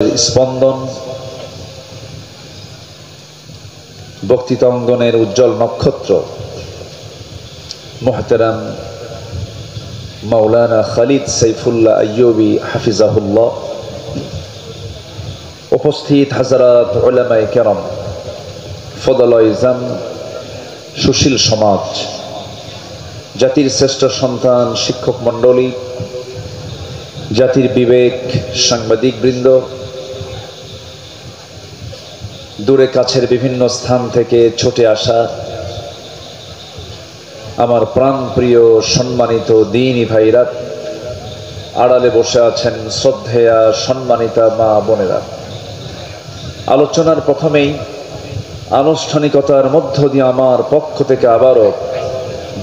স্পন্দন বক্তৃতাঙ্গনের উজ্জ্বল নক্ষত্র মুহতারাম মাওলানা খালিদ সাইফুল্লাহ আইয়ুবী হাফিজাহুল্লাহ, উপস্থিত হাজারাত উলামায়ে কেরাম, ফদলায়ে ইজাম, সুশীল সমাজ, জাতির শ্রেষ্ঠ সন্তান, শিক্ষক মণ্ডলী, জাতির বিবেক, সাংবাদিক বৃন্দ, দূরে কাছের বিভিন্ন স্থান থেকে ছুটে আসা আমার প্রাণপ্রিয় সম্মানিত দ্বীনী ভাইরা, আড়ালে বসে আছেন শ্রদ্ধেয়া সম্মানিতা মা বোনেরা। আলোচনার প্রথমেই আনুষ্ঠানিকতার মধ্য দিয়ে আমার পক্ষ থেকে আবারও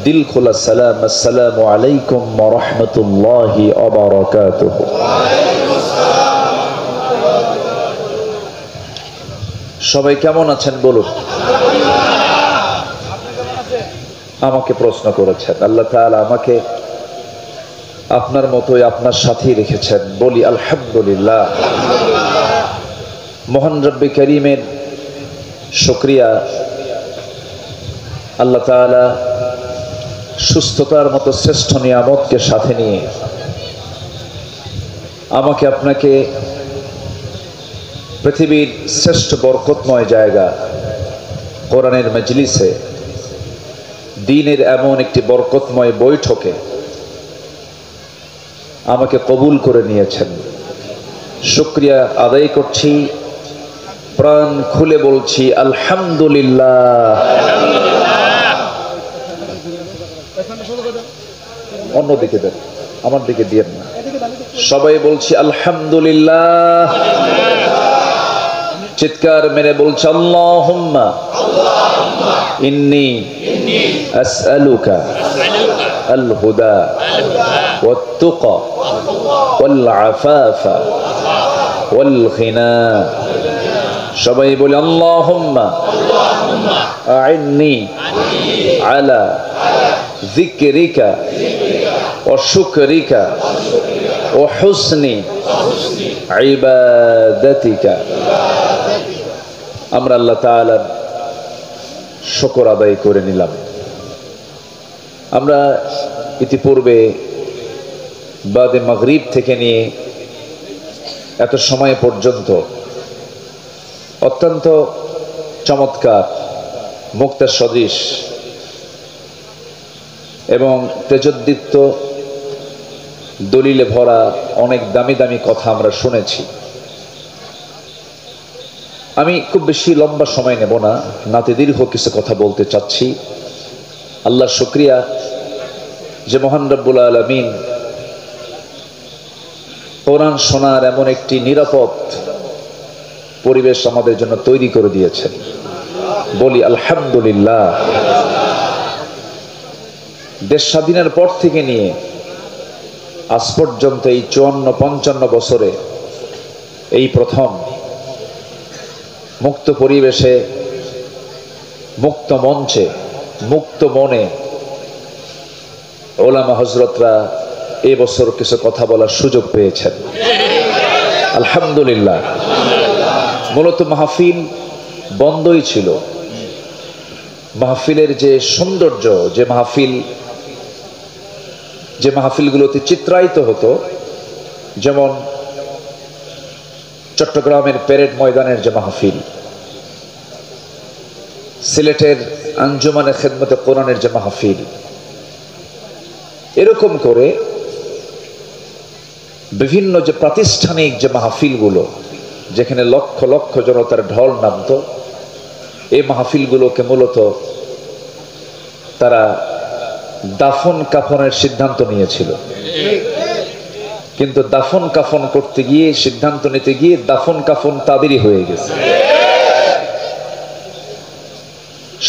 দিল খোলা সালাম, আসসালামু আলাইকুম ওয়া রাহমাতুল্লাহি ওয়া বারাকাতুহু। সবাই কেমন আছেন বলুন। আমাকে প্রশ্ন করেছেন, আল্লাহ তাআলা আমাকে আপনার মতোই আপনার সাথেই রেখেছেন, বলি আলহামদুলিল্লাহ। মহান রব্বে কারীমের শুকরিয়া, আল্লাহ তাআলা সুস্থতার মতো শ্রেষ্ঠ নিয়ামতকে সাথে নিয়ে আমাকে আপনাকে পৃথিবীর শ্রেষ্ঠ বরকতময় জায়গা কোরআনের মজলিসে, দ্বীনের এমন একটি বরকতময় বৈঠকে আমাকে কবুল করে নিয়েছেন। শুকরিয়া আদায় করছি, প্রাণ খুলে বলছি আলহামদুলিল্লাহ। অন্যদিকে দেন, আমার দিকে দিয়েন না। সবাই বলছি আলহামদুলিল্লাহ। চিৎকার মেরে বলছি আল্লাহুম্মা ইন্নী আসআলুকা আল হুদা ওয়াত তুকা ওয়াল আফাফা ওয়াল গিনা। সবাই বলি আল্লাহুম্মা আইন্নি আলা যিকরিকা ওয়া শুকরিকা ওয়া হুসনি ইবাদাতিকা। আমরা আল্লাহ তাআলার শুকর আদায় করে নিলাম। আমরা ইতিপূর্বে বাদে মাগরিব থেকে নিয়ে এত সময় পর্যন্ত অত্যন্ত চমৎকার, মুক্তা সদৃশ এবং তেজোদ্দীপ্ত দলিলে ভরা অনেক দামি দামি কথা আমরা শুনেছি। আমি খুব বেশি লম্বা সময় নেব না, নাতে দীর্ঘ কিছু কথা বলতে চাচ্ছি। আল্লাহর শুকরিয়া যে মহান রব্বুল আলামিন কোরআন শোনার এমন একটি নিরাপদ পরিবেশ আমাদের জন্য তৈরি করে দিয়েছেন, বলি আলহামদুলিল্লাহ। দেশ স্বাধীনের পর থেকে নিয়ে আজ পর্যন্ত এই 54-55 বছরে এই প্রথম মুক্ত পরিবেশে, মুক্ত মঞ্চে, মুক্ত মনে ওলামা হযরতরা এই বছর কিছু কথা বলার সুযোগ পেয়েছেন, আলহামদুলিল্লাহ। মূলত মাহফিল বন্ধই ছিল। মাহফিলের যে সৌন্দর্য, যে মাহফিলগুলোতে চিত্রায়িত হতো, যেমন চট্টগ্রামের প্যারেড ময়দানের যে মাহফিল, সিলেটের আঞ্জুমানে খেদমতে কোরআনের যে মাহফিল, এরকম করে বিভিন্ন যে প্রাতিষ্ঠানিক যে মাহফিলগুলো, যেখানে লক্ষ লক্ষ জনতার ঢল নামতো, এই মাহফিলগুলোকে মূলত তারা দাফন কাফনের সিদ্ধান্ত নিয়েছিল। কিন্তু দাফন কাফন করতে গিয়ে, সিদ্ধান্ত নিতে গিয়ে দাফন কাফন তাদেরই হয়ে গেছে।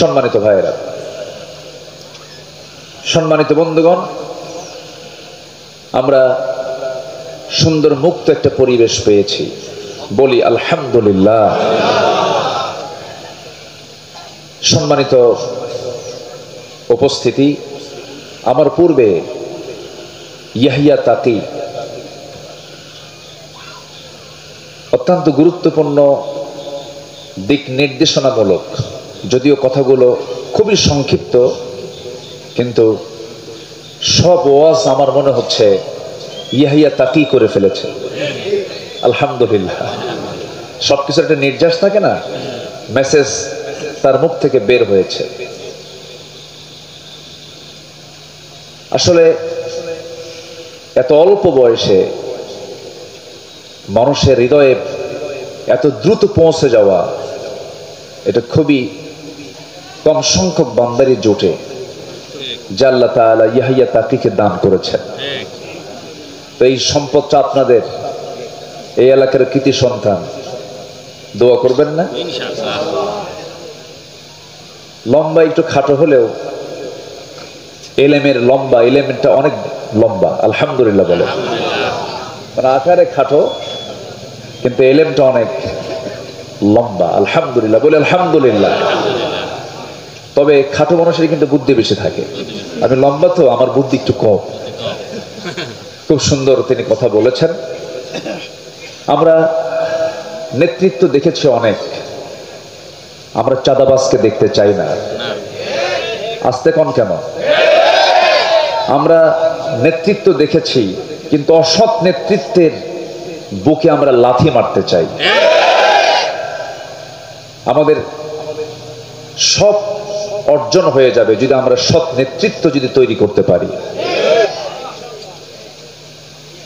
সম্মানিত ভাইয়েরা, সম্মানিত বন্ধুগণ, আমরা সুন্দর মুক্ত একটা পরিবেশ পেয়েছি, বলি আলহামদুলিল্লাহ। সম্মানিত উপস্থিতি, আমার পূর্বে ইয়াহিয়া তাকি অত্যন্ত গুরুত্বপূর্ণ দিক নির্দেশনামূলক, যদিও কথাগুলো খুবই সংক্ষিপ্ত, কিন্তু সব ওয়াজ আমার মনে হচ্ছে ইয়াহিয়া তাকি করে ফেলেছে। আলহামদুলিল্লাহ, সবকিছু একটা নির্যাস থাকে না, মেসেজ তার মুখ থেকে বের হয়েছে। আসলে এত অল্প বয়সে মানুষের হৃদয়ে এত দ্রুত পৌঁছে যাওয়া, এটা খুবই কম সংখ্যক বান্দারই জোটে, যা আল্লাহ তাআলা ইয়াহিয়া তাকিকে দান করেছেন। তো এই সম্পদটা আপনাদের, এই এলাকার কৃতি সন্তান, দোয়া করবেন না? লম্বা একটু খাটো হলেও এলেমের লম্বা, এলেমেরটা অনেক লম্বা, আলহামদুলিল্লাহ বলে। মানে আকারে খাটো কিন্তু এলেমটা অনেক লম্বা, আলহামদুলিল্লাহ বলে। আলহামদুলিল্লাহ। তবে খাটো মানুষের কিন্তু বুদ্ধি বেশি থাকে, আমি লম্বা তো আমার বুদ্ধি একটু কম। খুব সুন্দর তিনি কথা বলেছেন। আমরা নেতৃত্ব দেখেছি অনেক, আমরা চাঁদাবাজকে দেখতে চাই না। আসতে কন কেন? আমরা নেতৃত্ব দেখেছি, কিন্তু অসৎ নেতৃত্বের বুকে আমরা লাথি মারতে চাই। আমাদের সব অর্জন হয়ে যাবে যদি আমরা সৎ নেতৃত্ব যদি তৈরি করতে পারি।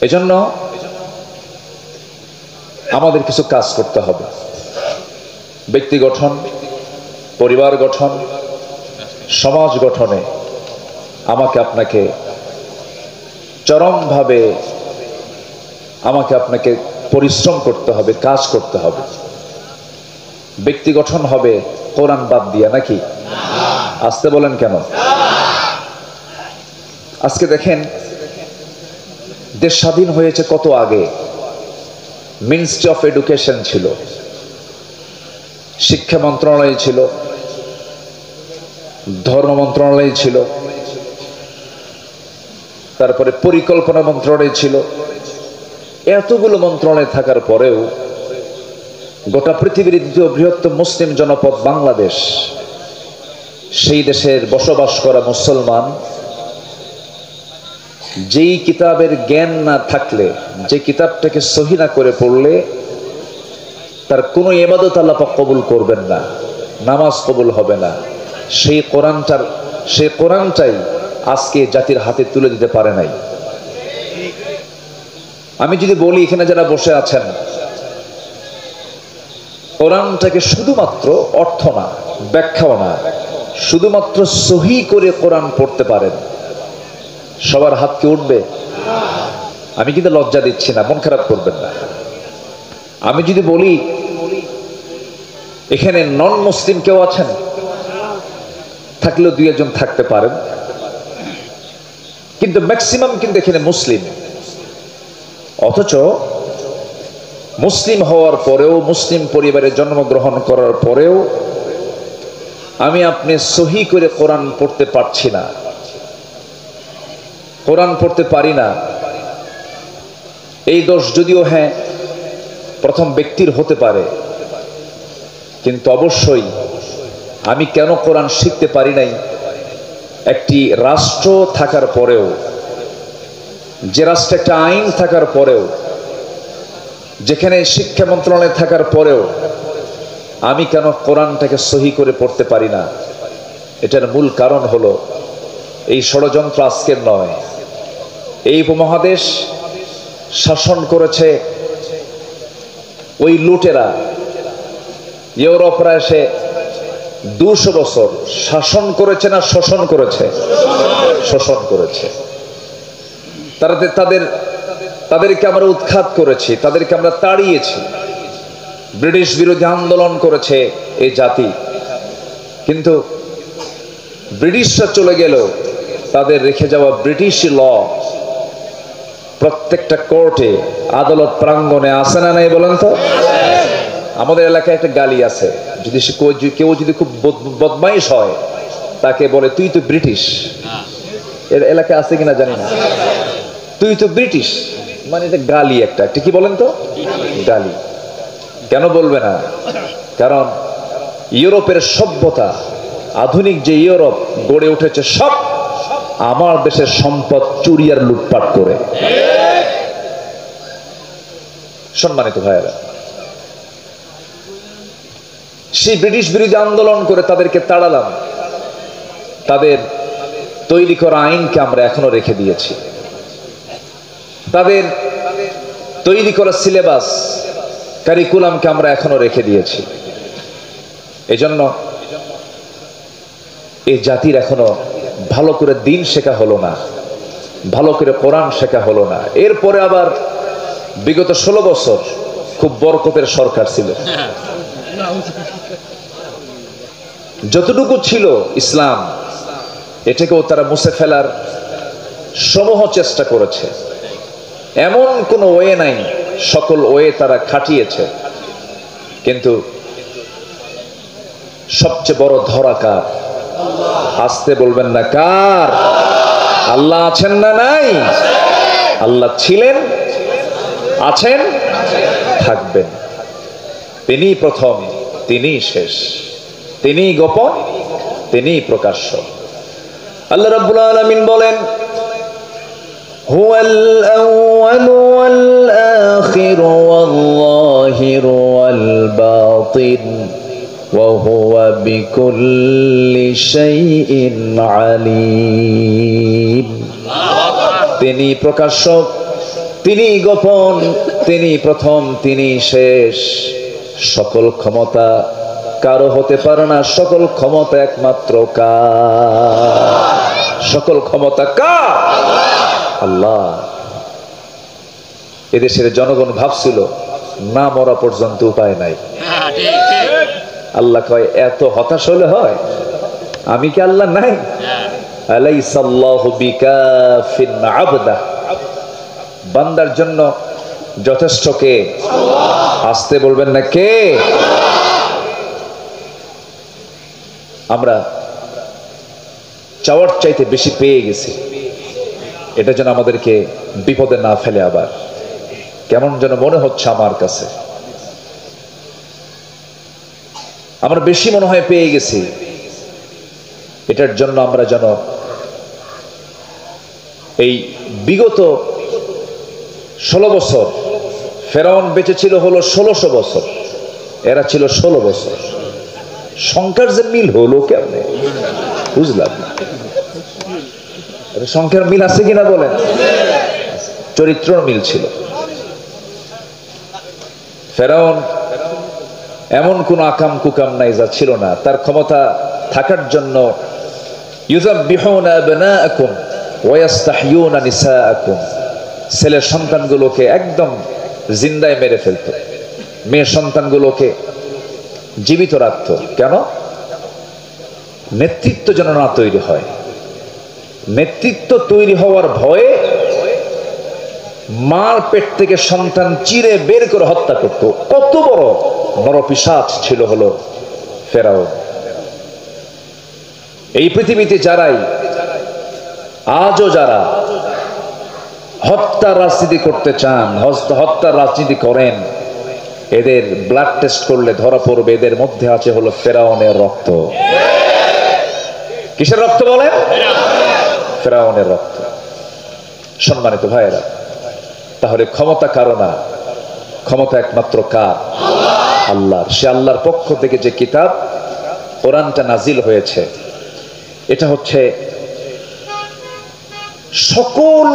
এজন্য আমাদের কিছু কাজ করতে হবে। ব্যক্তি গঠন, পরিবার গঠন, সমাজ গঠনে আমাকে আপনাকে চরমভাবে আপনাকে পরিশ্রম করতে হবে, কাজ করতে হবে। ব্যক্তি গঠন হবে কোরআন বাদ দিয়া, নাকি? আসতে বলেন কেন? আজকে দেখেন, দেশ স্বাধীন হয়েছে কত আগে। মিনিস্ট্রি অফ এডুকেশন ছিল, শিক্ষা মন্ত্রণালয় ছিল, ধর্ম মন্ত্রণালয় ছিল, তারপরে পরিকল্পনা মন্ত্রণালয় ছিল। এতগুলো মন্ত্রণালয় থাকার পরেও গোটা পৃথিবীর দ্বিতীয় বৃহত্তম মুসলিম জনপদ বাংলাদেশ, সেই দেশের বসবাস করা মুসলমান যেই কিতাবের জ্ঞান না থাকলে, যে কিতাবটাকে সহি না করে পড়লে তার কোনো ইবাদত আল্লাহ পাক কবুল করবেন না, নামাজ কবুল হবে না। সেই কোরআনটাই আজকে জাতির হাতে তুলে দিতে পারে নাই। আমি যদি বলি, এখানে যারা বসে আছেন, কোরআনটাকে শুধুমাত্র অর্থ না, ব্যাখ্যাও না, শুধুমাত্র সহি করে কোরআন পড়তে পারেন, সবার হাত কি উঠবে? আমি কিন্তু লজ্জা দিচ্ছি না, মন খারাপ করবেন না। আমি যদি বলি এখানে নন মুসলিম কেউ আছেন, থাকলেও দুই একজন থাকতে পারেন, কিন্তু ম্যাক্সিমাম কিন্তু এখানে মুসলিম। অথচ মুসলিম হওয়ার পরেও, মুসলিম পরিবারে জন্মগ্রহণ করার পরেও আমি আপনি সহি করে কোরআন পড়তে পারছি না, কোরআন পড়তে পারি না। এই দোষ যদিও হ্যাঁ প্রথম ব্যক্তির হতে পারে, কিন্তু অবশ্যই আমি কেন কোরআন শিখতে পারি নাই? একটি রাষ্ট্র থাকার পরেও, যে রাষ্ট্রে একটা আইন থাকার পরেও, যেখানে শিক্ষা মন্ত্রণালয় থাকার পরেও আমি কেন কোরআনটাকে সহি করে পড়তে পারি না? এটার মূল কারণ হলো এই ষড়যন্ত্র আজকের নয়। এই উপমহাদেশ শাসন করেছে ওই লুটেরা। ইউরোপরা এসে 200 বছর শাসন করেছে না শোষণ করেছে? শোষণ করেছে। তাদেরকে আমরা উৎখাত করেছি, তাদেরকে আমরা তাড়িয়েছি। ব্রিটিশ বিরোধী আন্দোলন করেছে এই জাতি, কিন্তু ব্রিটিশরা চলে গেল, তাদের রেখে যাওয়া ব্রিটিশ ল প্রত্যেকটা কোর্টে, আদালত প্রাঙ্গণে আছে না নাই বলেন তো? আমাদের এলাকায় একটা গালি আছে, যদি কেউ যদি খুব বদমাইশ হয় তাকে বলে তুই তো ব্রিটিশ। এর এলাকায় আছে কিনা জানি না, তুই তো ব্রিটিশ, মানে এটা গালি, একটা কি বলেন তো? গালি। কেন বলবে না? কারণ ইউরোপের সভ্যতা, আধুনিক যে ইউরোপ গড়ে উঠেছে, সব আমার দেশের সম্পদ চুরি আর লুটপাট করে। সম্মানিত ভাইয়েরা, সেই ব্রিটিশ বিরোধী আন্দোলন করে তাদেরকে তাড়ালাম, তাদের তৈরি করা আইনকে আমরা এখনো রেখে দিয়েছি, তাদের তৈরি করা সিলেবাস কারিকুলামকে আমরা এখনো রেখে দিয়েছি। এজন্য এই জাতির এখনো ভালো করে দিন শেখা হলো না, ভালো করে কোরআন শেখা হলো না। এরপরে আবার বিগত 16 বছর খুব বরকতের সরকার ছিল, যতটুকু ছিল ইসলাম এটাকেও তারা মুছে ফেলার সমূহ চেষ্টা করেছে। এমন কোনো ওয়ে নাই, সকল ওয়ে তারা খাটিয়েছে, কিন্তু সবচেয়ে বড় ধরা কার? আসতে বলবেন না কার? আল্লাহ আছেন না নাই? আল্লাহ ছিলেন, আছেন, থাকবেন। তিনি প্রথম, তিনি শেষ, তিনি গোপন, তিনি প্রকাশ্য। আল্লাহ রাব্বুল আলামিন বলেন, হুয়াল আউয়ালু ওয়াল আখিরু ওয়াল যাহিরু ওয়াল বাতিন ওয়া হুয়া বিকুল্লি শাইইন আলীম। তিনি প্রকাশ্য, তিনি গোপন, তিনি প্রথম, তিনি শেষ। সকল ক্ষমতা কারো হতে পারে না, সকল ক্ষমতা একমাত্র কার? সকল ক্ষমতা কার? আল্লাহ। এদেশের জনগণ ভাবছিল না মরা পর্যন্ত উপায় নাই। আল্লাহ কয়, এত হতাশ হলে হয়? আমি কি আল্লাহ নাই? আলাইসাল্লাহু বিকাফিন আবদা। বান্দার জন্য যথেষ্ট কে? আসতে বলবেন না কে? আমরা চাওয়ার চাইতে বেশি পেয়ে গেছি, এটা যেন আমাদেরকে বিপদে না ফেলে। আবার কেমন যেন মনে হচ্ছে আমার কাছে, আমরা বেশি মনে হয় পেয়ে গেছি। এটার জন্য আমরা যেন এই বিগত 16 বছর, ফেরাউন বেঁচে ছিল হলো 1600 বছর, এরা ছিল 16 বছর। সংখ্যার যে মিল হলো কেমনে বুঝলাম না। সংখ্যার মিল আছে কিনা বলেন? চরিত্র মিল ছিল। ফেরাউন এমন কোন আকাম কুকাম নাই যা ছিল না। তার ক্ষমতা থাকার জন্য ইউযাব্বিহুনা আবনাআকুম ওয়া ইস্তাহয়ুনা নিসাআকুম, ছেলের সন্তানগুলোকে একদম জিন্দায় মেরে ফেলত, মেয়ের সন্তানগুলোকে জীবিত রাখত। কেন? নেতৃত্ব যেন না তৈরি হয়। নেতৃত্ব তৈরি হওয়ার ভয়ে মার পেট থেকে সন্তান চিরে বের করে হত্যা করত। কত বড় নরপিশাচ ছিল হলো ফেরাউন। এই পৃথিবীতে যারাই আজও যারা হত্যার রাজনীতি করতে চান, হত্যার রাজনীতি করেন, এদের ব্লাড টেস্ট করলে ধরা পড়বে এদের মধ্যে আছে হলো ফেরাউনের রক্ত। কিসের রক্ত বলেন? ফেরাউনের রক্ত। সম্মানিত ভাইয়েরা, তাহলে ক্ষমতা কারো না, ক্ষমতা একমাত্র কার? আল্লাহর। সে আল্লাহর পক্ষ থেকে যে কিতাব কোরআনটা নাজিল হয়েছে, এটা হচ্ছে সকল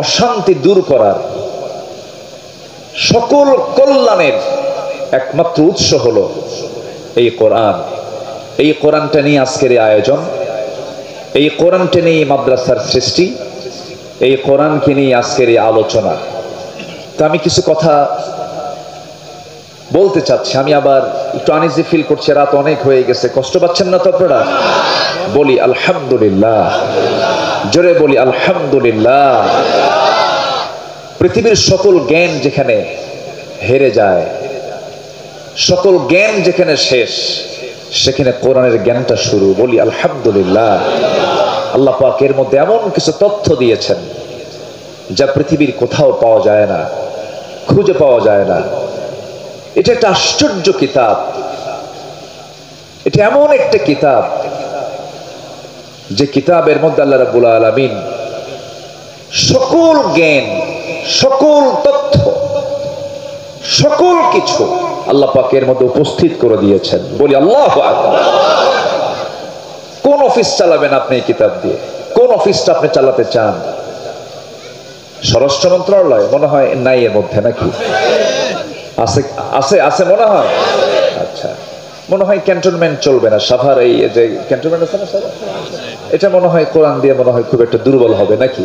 অশান্তি দূর করার, সকল কল্যাণের একমাত্র উৎস হলো এই কোরআন। এই কোরআনটা নিয়ে আজকের এই আয়োজন, এই কোরআনটা নিয়ে মাদ্রাসার সৃষ্টি, এই কোরআনকে নিয়ে আজকের এই আলোচনা। তো আমি কিছু কথা বলতে চাচ্ছি। আমি আবার একটু আনইজি ফিল করছি, রাত অনেক হয়ে গেছে। কষ্ট পাচ্ছেন না তো আপনারা? বলি আলহামদুলিল্লাহ, জোরে বলি আলহামদুলিল্লাহ। পৃথিবীর সকল জ্ঞান যেখানে হেরে যায়, সকল জ্ঞান যেখানে শেষ, সেখানে কোরআনের জ্ঞানটা শুরু। বলি আলহামদুলিল্লাহ। আল্লাহ পাক এর মধ্যে এমন কিছু তথ্য দিয়েছেন যা পৃথিবীর কোথাও পাওয়া যায় না, খুঁজে পাওয়া যায় না। এটা একটা আশ্চর্য কিতাব, এটা এমন একটা কিতাব যে কিতাবের মধ্যে আল্লাহ রাব্বুল আলামিন সকল জ্ঞান, সকল তথ্য, সকল কিছু আল্লাহ পাকের মধ্যে উপস্থিত করে দিয়েছেন। বলি আল্লাহু আকবার। কোন অফিস চালাবেন আপনি এই কিতাব দিয়ে? কোন অফিসটা আপনি চালাতে চান? স্বরাষ্ট্র মন্ত্রণালয় মনে হয় নাই এর মধ্যে, নাকি আছে? আছে আছে মনে হয়। আচ্ছা, মনে হয় ক্যান্টনমেন্ট চলবে না, সাভার এই যে ক্যান্টনমেন্ট আছে না সাভার, এটা মনে হয় কোরআন দিয়ে মনে হয় খুব একটা দুর্বল হবে, নাকি?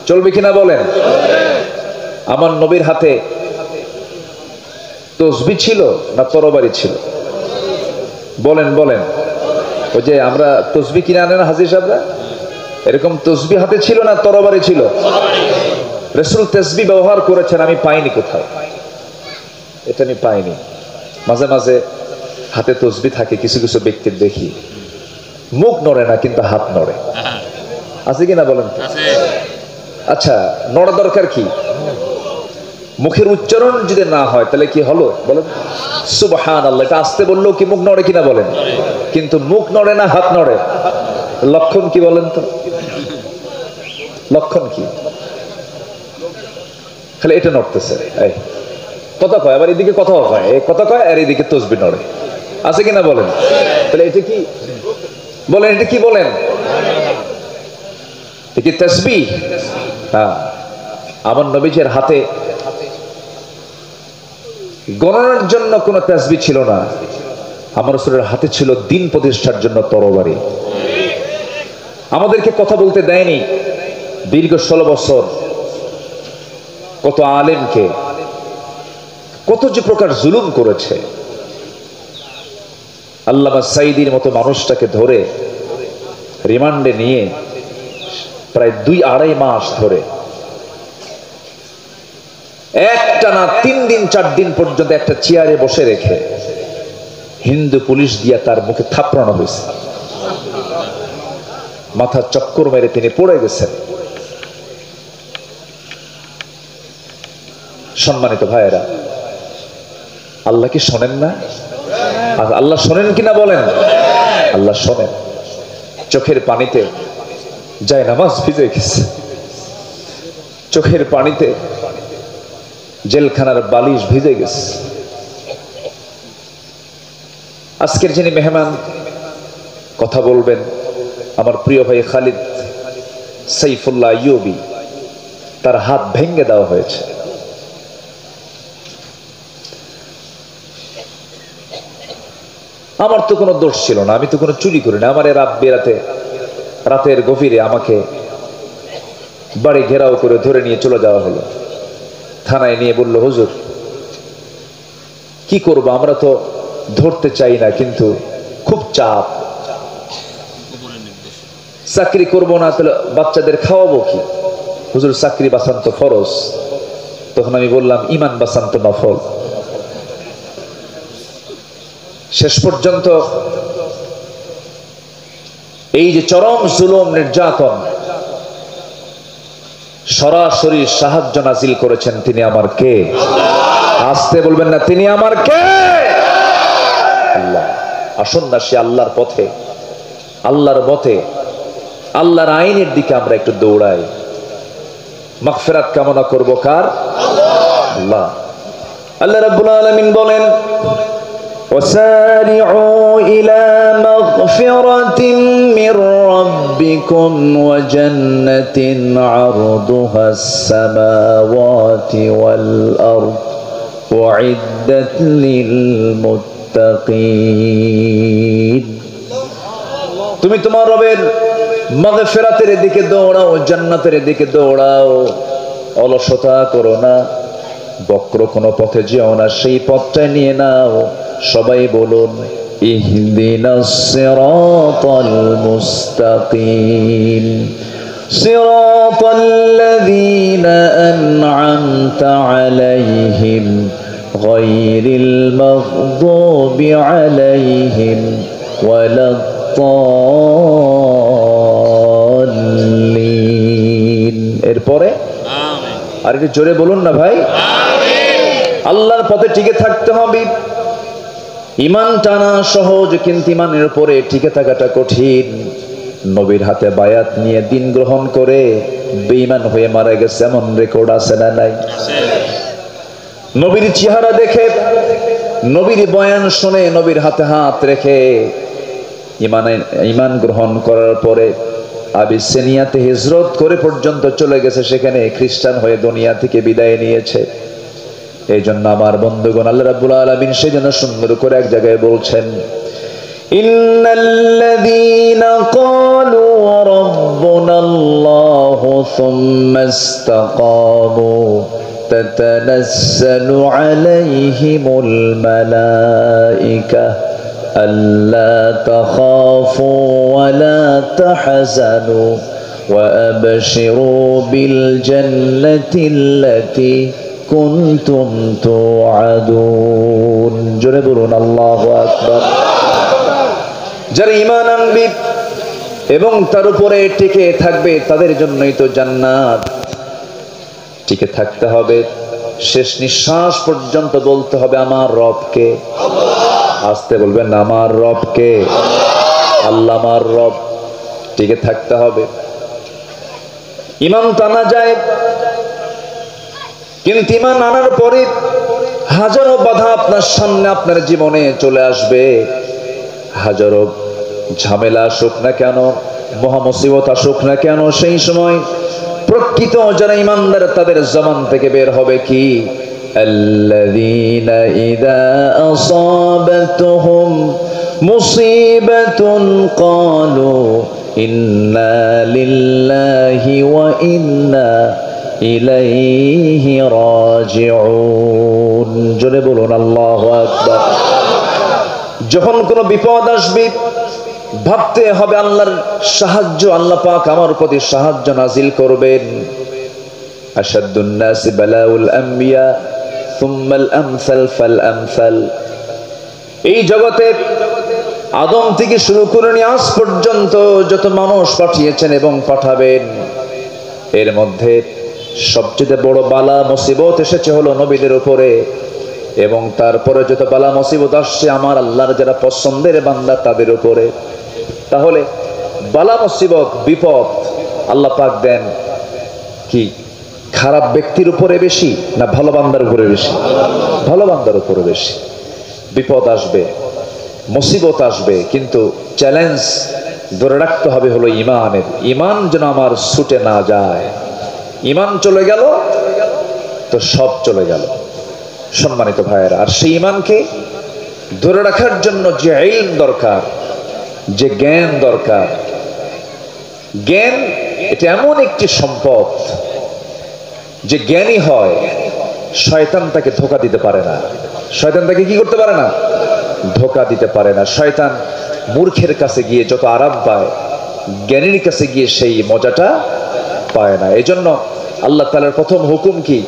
চলবে কিনা বলেন? আমার নবীর হাতে তসবিহ ছিল না তরবারি ছিল? বলেন বলেন। ওই যে আমরা তসবিহ কিনে আনেন হাজির সাহেবরা, এরকম তসবিহ হাতে ছিল না তরবারি ছিল? রাসূল তসবিহ ব্যবহার করেছেন, আমি পাইনি কোথাও, এটা আমি পাইনি। মাঝে মাঝে হাতে তসবিহ থাকে কিছু কিছু ব্যক্তির, দেখি মুখ নড়ে না কিন্তু হাত নড়ে, আছে কিনা বলেন? আচ্ছা, নড়া দরকার কি? মুখের উচ্চারণ যদি না হয় তাহলে কি হলো বলেন? সুবহানাল্লাহ, এটা আসতে বললেও কি মুখ নড়ে কিনা বলেন? কিন্তু মুখ নড়ে না হাত নড়ে, লক্ষণ কি বলেন তো? লক্ষণ কি? খালি এটা নড়তেছে, এই কথা কয়, আবার এদিকে কথা কয়, এই কথা কয় আর এদিকে তসবিহ নড়ে, আছে কিনা বলেন? তাহলে এটা কি বলেন? এটা কি বলেন? এটা কি তাসবিহ? হ্যাঁ। আমার নবীজির হাতে গণনার জন্য কোনো তাসবিহ ছিল না, আমার রাসূলের হাতে ছিল দ্বীন প্রতিষ্ঠার জন্য তরবারি। আমাদেরকে কথা বলতে দেয়নি দীর্ঘ 16 বছর। কত আলেমকে কত যে প্রকার জুলুম করেছে। আল্লামা সাঈদীর মতো মানুষটাকে ধরে রিমান্ডে নিয়ে প্রায় 2-2.5 মাস ধরে একটানা 3 দিন 4 দিন পর্যন্ত একটা চেয়ারে বসে রেখে হিন্দু পুলিশ দিয়া তার মুখে থাপড়ানো হয়েছে। মাথা চক্কর মেরে তিনি পড়ে গেছেন। সম্মানিত ভাইয়েরা, আল্লাহ কি শোনেন না? আল্লাহ শোনেন কিনা বলেন? আল্লাহ শোনেন। চোখের পানিতে যায় নামাজ ভিজে গেছে, চোখের পানিতে জেলখানার বালিশ ভিজে গেছে। আজকের যিনি মেহমান কথা বলবেন, আমার প্রিয় ভাই খালিদ সাইফুল্লাহ আইয়ুবী, তার হাত ভেঙে দেওয়া হয়েছে। আমার তো কোনো দোষ ছিল না, আমি তো কোনো চুরি করি না। আমার রাত বেরাতে, রাতের গভীরে আমাকে বাড়ি ঘেরাও করে ধরে নিয়ে চলে যাওয়া হলো। থানায় নিয়ে বলল, হুজুর কি করবো, আমরা তো ধরতে চাই না কিন্তু খুব চাপ, চাকরি করবো না তাহলে বাচ্চাদের খাওয়াবো কি? হুজুর চাকরি বাঁচান তো ফরজ। তখন আমি বললাম, ইমান বাঁচান তো নফল। শেষ পর্যন্ত এই যে চরম জুলুম নির্যাতন, সরাসরি সাহায্য নাজিল করেছেন তিনি আমার কে? আসতে বলবেন না, তিনি আমার কে? আল্লাহ। আসুন না সে আল্লাহর পথে, আল্লাহর পথে, আল্লাহর আইনের দিকে আমরা একটু দৌড়াই। মাগফিরাত কামনা করব কার? আল্লাহ। আল্লাহ রাব্বুল আলামিন বলেন, وسارعوا إلى مغفرة من ربكم وجنة عرضها السماوات والأرض أعدت للمتقين। তুমি তোমার রবের মাগফিরাতের দিকে দৌড়াও, জান্নাতের দিকে দৌড়াও, অলসতা করো না, বক্র কোনো পথে যেও না, সেই পথটা নিয়ে নাও। সবাই বলুন, ইহদিনাস সিরাতাল মুস্তাকিম সিরাতাল্লাযীনা আন'আমতা আলাইহিম গায়রিল মাগদুবি আলাইহিম ওয়ালাদ-দাল্লিন। এরপরে আমিন। আর একটু জোরে বলুন না ভাই, আমিন। আল্লাহর পথে টিকে থাকতে হবে। ঈমান টানা সহজ, কিন্তু ঈমানের উপরে টিকে থাকাটা কঠিন। নবীর হাতে বায়াত নিয়ে দিন গ্রহণ করে বেঈমান হয়ে মারা গেছে এমন রেকর্ড আছে না নাই? নবীর চেহারা দেখে, নবীর বয়ান শুনে, নবীর হাতে হাত রেখে ঈমান গ্রহণ করার পরে আবিসিনিয়াতে হিজরত করে পর্যন্ত চলে গেছে, সেখানে খ্রিস্টান হয়ে দুনিয়া থেকে বিদায় নিয়েছে। এই জন্য আমার বন্ধুগণ, আল্লাহ রাব্বুল আলামিন সেজন্য সুন্দর করে এক জায়গায় বলছেন, ইন্নাল্লাযীনা ক্বালু রাব্বুনাল্লাহু সুম্মা ইসতাকামু তাতানাজ্জালু আলাইহিমুল মালায়েকা আল্লা তাখাফু ওয়া লা তাহজানু ওয়া আবশিরু বিল জান্নাতিল্লাতী কুনতুম তুআদুন। জোরে বলুন আল্লাহু আকবার। যারা ঈমান আনবে এবং তার উপরে টিকে থাকবে তাদের জন্যই তো জান্নাত। টিকে থাকতে হবে, শেষ নিঃশ্বাস পর্যন্ত বলতে হবে আমার রবকে। আস্তে বলবেন আমার রবকে, আল্লাহ আমার রব। টিকে থাকতে হবে। ঈমান টানা যায়, কিন্তু ঈমান আনার পরে হাজারো বাধা আপনার সামনে আপনার জীবনে চলে আসবে। হাজারো ঝামেলা আসুক না কেন, মহামুসিবত আসুক না কেন, সেই সময় প্রকৃত যারা ঈমানদার তাদের জবান থেকে বের হবে কি, আল্লাযীনা ইযা আসাবাতহুম মুসিবাতুন ক্বালু ইন্না লিল্লাহি ওয়া ইন্না ইলাইহি রাজিউন। জোরে বলুন আল্লাহু আকবার। যখন কোনো বিপদ আসবে ভাবতে হবে আল্লাহর সাহায্য, আল্লাহ পাক আমার প্রতি সাহায্য নাজিল করবেন। আশাদ্দুন নাসি বালাউল আম্বিয়া সুম্মাল আমসাল ফাল আমসাল। এই জগতে আদম থেকে শুরু করে নিয়ে আজ পর্যন্ত যত মানুষ পাঠিয়েছেন এবং পাঠাবেন, এর মধ্যে সবচেয়ে বড় বালা মুসিবত এসেছে হলো নবীদের উপরে, এবং তারপরে যত বালা মুসিবত আসছে আমার আল্লাহর যারা পছন্দের বান্দা তাদের উপরে। তাহলে বালা মুসিবত বিপদ আল্লাহ পাক দেন কি খারাপ ব্যক্তির উপরে বেশি না ভালো বান্দার উপরে বেশি? ভালো বান্দার উপরে বেশি। বিপদ আসবে, মুসিবত আসবে, কিন্তু চ্যালেঞ্জ ধরে রাখতে হবে হলো ঈমানের। ঈমান যেন আমার ছুটে না যায়। ঈমান চলে গেল তো সব চলে গেল। সম্মানিত ভাইয়েরা, আর সেই ঈমানকে ধরে রাখার জন্য যে ইলম দরকার, যে জ্ঞান দরকার, জ্ঞান এটা এমন একটি সম্পদ যে জ্ঞানী হয় শয়তান তাকে ধোঁকা দিতে পারে না। শয়তান তাকে কি করতে পারে না? ধোঁকা দিতে পারে না। শয়তান মূর্খের কাছে গিয়ে যত আরাম পায়, জ্ঞানীর কাছে গিয়ে সেই মজাটা পায় না। এজন্য আল্লাহ তাআলার প্রথম হুকুম কি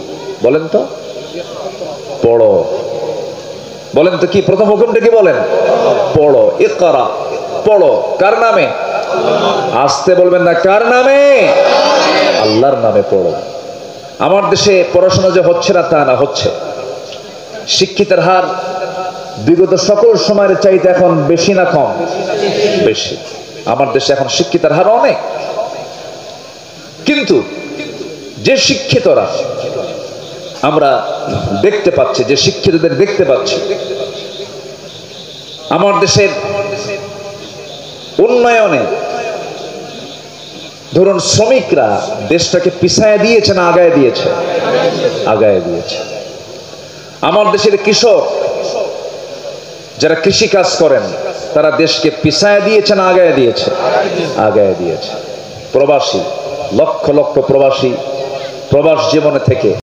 বলেন তো? পড়ো। বলেন তো কি প্রথম হুকুমটা কি বলেন? পড়ো। ইকরা, পড়ো। কার নামে? আস্তে বলবেন না, কার নামে? আল্লাহর নামে পড়ো। আমার দেশে পড়াশোনা যে হচ্ছে না তা না, হচ্ছে। শিক্ষিতের হার বিগত সকল সময়ের চাইতে এখন বেশি না কম? বেশি। আমার দেশে এখন শিক্ষিতের হার অনেক, কিন্তু যে শিক্ষিতরা আমরা দেখতে পাচ্ছি, যে শিক্ষিতদের দেখতে পাচ্ছি, আমার দেশের উন্নয়নে ধরুন শ্রমিকরা দেশটাকে পিছায় দিয়েছে না আগায় দিয়েছে? আগায় দিয়েছে। আমার দেশের কৃষক যারা কৃষি কাজ করেন তারা দেশকে পিছায় দিয়েছে না আগায় দিয়েছে? আগায় দিয়েছে। প্রবাসী, লক্ষ লক্ষ প্রবাসী প্রবাস জীবনে থেকে